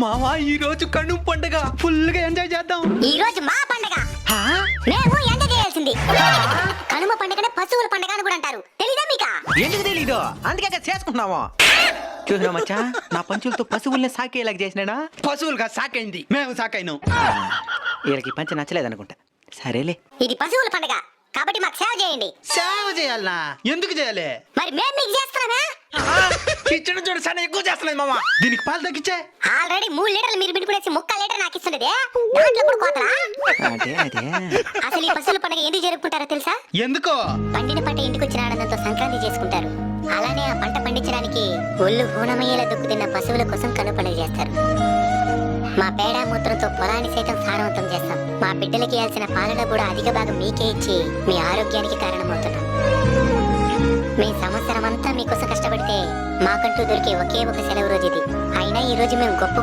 మావా ఈ రోజు కనుమ పండుగ ఫుల్ గా ఎంజాయ్ చేద్దాం. ఈ రోజు మా పండగ. హా? మేము ఎంజాయ్ చేయాల్సింది. కనుమ పండగనే పశువుల పండగ అని కూడా అంటారు. తెలీదా మీకా? ఎందుకు తెలీదు, అందుకే కదా చేసుకుంటున్నాము. చూసినా మచ్చా, నా పంచులతో పశువుల్ని సాకేలాగా చేసినాడా? పశువులుగా సాకైంది, మేము సాకైను. వీళ్ళకి పంచ నచ్చలేదనుకుంటా. సరేలే, ఇది పశువుల పండగ కాబట్టి మాకు సేవ చేయండి. సేవ చేయాలనా? ఎందుకు చేయాలి? మరి మేము మీకు చేస్తున్నామే. ఇచ్చడం చూడు చాలా ఎక్కువ చేస్తున్నాయి మామ. దీనికి పాలు తగ్గించే. ఆల్రెడీ 3 లీటర్లు మీరు బిడ్డుకునేసి 3 లీటర్ నాకు ఇస్తుండేదే. దాంట్లో కూడా కోతరా? అదే అదే. అసలు ఈ పశువుల పండుగ ఎందుకు జరుపుకుంటారో తెలుసా? ఎందుకో? పండిన పంట ఇంటికి వచ్చిన ఆనందంతో సంక్రాంతి చేసుకుంటారు. అలానే ఆ పంట పండించడానికి ఒళ్ళు హూనమయ్యేలా దుక్కుతిన్న పశువుల కోసం కను పండుగ చేస్తారు. మా పేడ మూత్రంతో పొలాన్ని సైతం సారవంతం చేస్తాం. మా బిడ్డలకి ఇవ్వాల్సిన పాలన కూడా అధిక భాగం మీకే ఇచ్చి మీ ఆరోగ్యానికి కారణమవుతున్నాం. మీ సంవత్సరం అంతా మీకోసం కష్టపడితే మాకంటూ దొరికే ఒకే ఒక సెలవు రోజు ఇది. అయినా ఈ రోజు మేము గొప్ప